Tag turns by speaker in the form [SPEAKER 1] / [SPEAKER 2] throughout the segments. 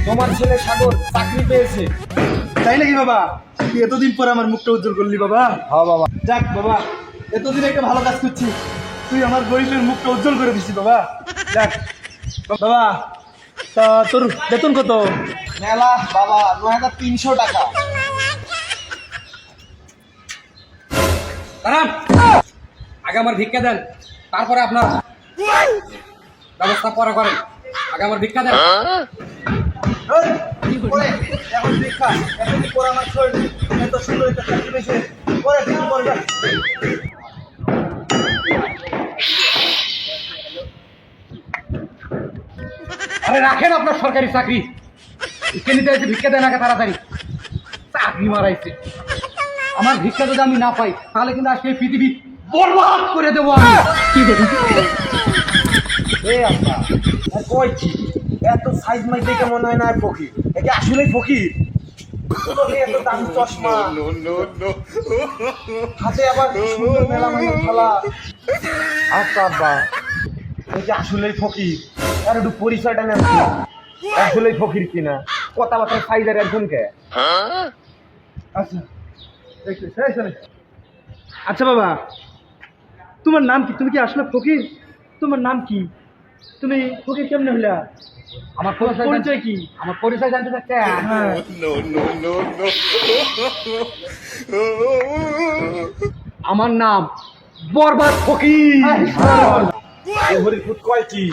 [SPEAKER 1] তোমার ছেলে সাগর চাকরি পেয়েছে।
[SPEAKER 2] তাই নাকি বাবা? তুই এতদিন পরে আমার মুখটা উজ্জ্বল করলি বাবা।
[SPEAKER 1] হ্যাঁ বাবা।
[SPEAKER 2] যাক বাবা, এতদিন একটা ভালো কাজ করছিস, তুই আমার গরিবের মুখটা উজ্জ্বল করে দিছিস বাবা। যাক বাবা, তা তোর বেতন কত?
[SPEAKER 1] মেলা বাবা, 9300 টাকা।
[SPEAKER 3] দাঁড়ান, আগে আমার ভিক্ষা দেন, তারপরে আপনার ব্যবস্থা পরে করেন। আগে আমার ভিক্ষা দেন।
[SPEAKER 2] এখন দীক্ষা এতদিন পরে আমার শরীর এত সুন্দর একটা চাকরি পেয়েছে, পরে ঠিক পরে যা।
[SPEAKER 3] আরে রাখেন আপনার সরকারি চাকরি, ভিক্ষা নিতে এসে ভিক্ষা দেন আগে তাড়াতাড়ি। চাকরি মারাইছে, আমার ভিক্ষা যদি আমি না পাই তাহলে কিন্তু আজকে এই পৃথিবী বরবাদ করে দেবো আমি।
[SPEAKER 1] এই আচ্ছা, আর কইছি এত সাইজ মাইজ দেখে মনে হয় না আর ফকির, এটা আসলেই ফকির। তোকে এত দামি চশমা, হাতে আবার সুন্দর মেলামাইনের থালা। আচ্ছা আব্বা, এটা আসলেই ফকির। আর একটু পরিচয়টা নেন তো, আসলেই ফকির কিনা। কথাবার্তা সাইজের একজন কে।
[SPEAKER 2] আচ্ছা দেখছি, সেই শোনে। আচ্ছা বাবা, তোমার নাম কি? তুমি কি আসলে ফকির? তোমার নাম কি? তুমি ফকির কেমনে হইলা?
[SPEAKER 3] আমার পরিচয়
[SPEAKER 2] পরিচয় কি?
[SPEAKER 3] আমার পরিচয় জানতে চাচ্ছেন?
[SPEAKER 2] হ্যাঁ।
[SPEAKER 3] আমার নাম বরবাদ ফকির।
[SPEAKER 1] হরিপুত কয় কি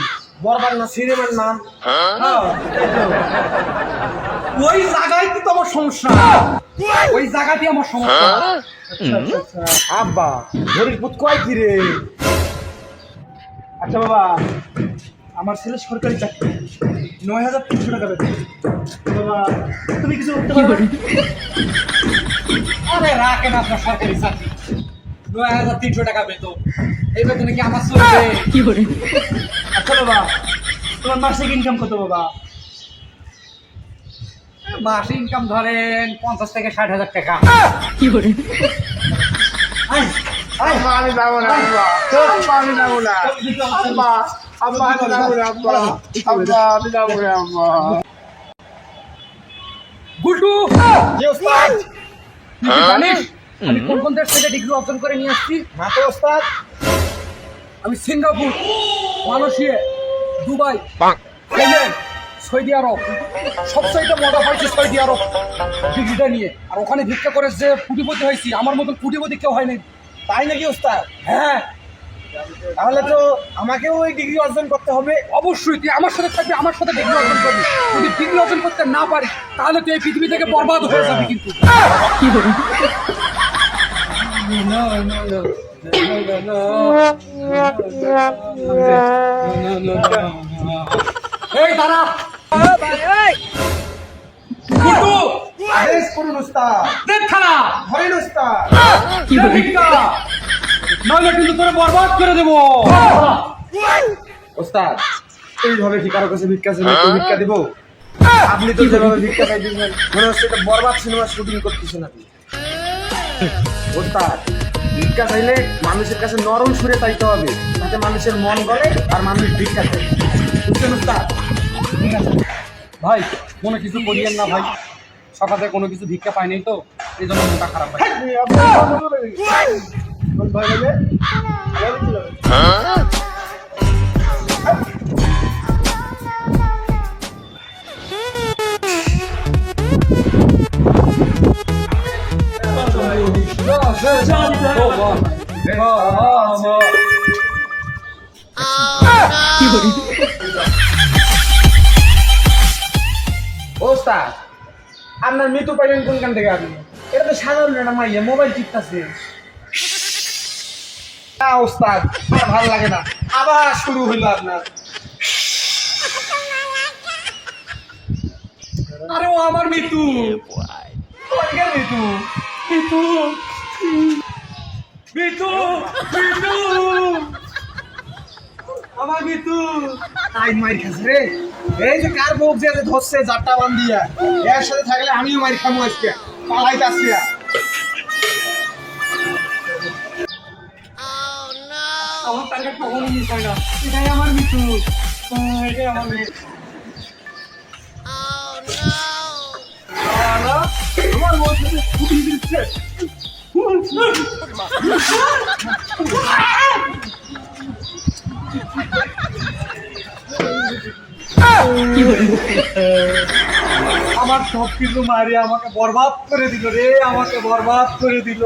[SPEAKER 1] বরবার না সিনেমার নাম?
[SPEAKER 3] ওই জায়গায় তো আমার সমস্যা, ওই জায়গাতেই আমার সমস্যা।
[SPEAKER 1] আব্বা, হরিপুত কয় কি রে?
[SPEAKER 2] আচ্ছা বাবা, আমার ছেলে সরকারি চাকরি, 9300 টাকা বেতন। বাবা, তুমি কিছু করতে পারবে?
[SPEAKER 3] আরে রাখেন আপনার সরকারি চাকরি, 9300 টাকা বেতন, এই বেতনে কি আমার চলবে?
[SPEAKER 2] আচ্ছা বাবা, তোমার মাসিক ইনকাম কত বাবা?
[SPEAKER 3] মাসে ইনকাম ধরেন 50 থেকে 60,000 টাকা।
[SPEAKER 1] আব্বা আমি যাবো না, আব্বা আমি যাবো না, আব্বা আব্বা আমি যাবো না, আব্বা আব্বা আমি যাবো না, আব্বা।
[SPEAKER 3] গুলটু,
[SPEAKER 1] জি ওস্তাদ।
[SPEAKER 3] তুই কি জানিস আমি কোন কোন দেশ থেকে ডিগ্রি অর্জন করে নিয়ে আসছি?
[SPEAKER 1] না তো ওস্তাদ।
[SPEAKER 3] আমি Singapore, Malaysia, Dubai, Thailand, Saudi Arabia, সবচাইতে মজা পাইছি সৌদি আরব ডিগ্রিটা নিয়ে। আর ওখানে ভিক্ষা করে যে কোটিপতি হয়েছি, আমার মতন কোটিপতি কেউ হয়নি।
[SPEAKER 1] তাই নাকি ওস্তাদ?
[SPEAKER 3] হ্যাঁ,
[SPEAKER 1] তাহলে তো আমাকেও ওই ডিগ্রি অর্জন করতে হবে।
[SPEAKER 3] অবশ্যই তুই আমার সাথে থাকবি, আমার সাথে ডিগ্রি অর্জন করবি। যদি ডিগ্রি অর্জন করতে না পারিস তাহলে তুই এই পৃথিবী থেকে বরবাদ হয়ে যাবি কিন্তু। এই দাঁড়া, গুড্ডু,
[SPEAKER 1] আদেশ করুন ওস্তাদ।
[SPEAKER 3] দেখ খানা,
[SPEAKER 1] ধরেন ওস্তাদ।
[SPEAKER 3] দে ভিক্ষা, নইলে কিন্তু তোরে বরবাদ করে দেবো।
[SPEAKER 1] ওস্তাদ, এইভাবে কি কারো কাছে ভিক্ষা চাইলে কেউ ভিক্ষা দিব? আপনি তো যেভাবে ভিক্ষা চাইতেছেন মনে হচ্ছে এটা বরবাদ সিনেমার শুটিং করতেছেন আপনি। ওস্তাদ, ভিক্ষা চাইলে মানুষের কাছে নরম সুরে চাইতে হবে, যাতে মানুষের মন গলে আর মানুষ ভিক্ষা চায়। বুঝছেন ওস্তাদ?
[SPEAKER 3] ঠিক আছে ভাই, কোনো কিছু করিয়েন না ভাই, সকালে কোনো কিছু ভিক্ষা পাইনি তো এই জন্য মনটা খারাপ ভাই।
[SPEAKER 1] ওস্তাদ, আপনার মৃত্যু পাইলেন কোনখান থেকে? আপনি এটা তো সাধারণ একটা মাইয়া মোবাইল টিপতেছে। না ওস্তাদ, আর ভালো লাগে না, আবার শুরু হইলো আপনার।
[SPEAKER 3] আরে ও আমার মৃত্যু,
[SPEAKER 1] কোনখান মৃত্যু?
[SPEAKER 3] মৃত্যু, মৃত্যু, মৃত্যু, আমার মৃত্যু।
[SPEAKER 1] তাই মাইর খাস রে। এই যে কার মুখ যে ধরছে জাট্টা বান্ধিয়া, এর সাথে থাকলে আমিও মাইর খামো আজকে। পালাই যাচ্ছি।
[SPEAKER 3] আমার টার্গেট কখনো মিস হয় না, এটাই আমার মৃত্যু, এটাই আমার মৃত্যু।
[SPEAKER 2] আমার সব কিছু মারি আমাকে বরবাদ করে দিল রে, আমাকে বরবাদ করে দিল।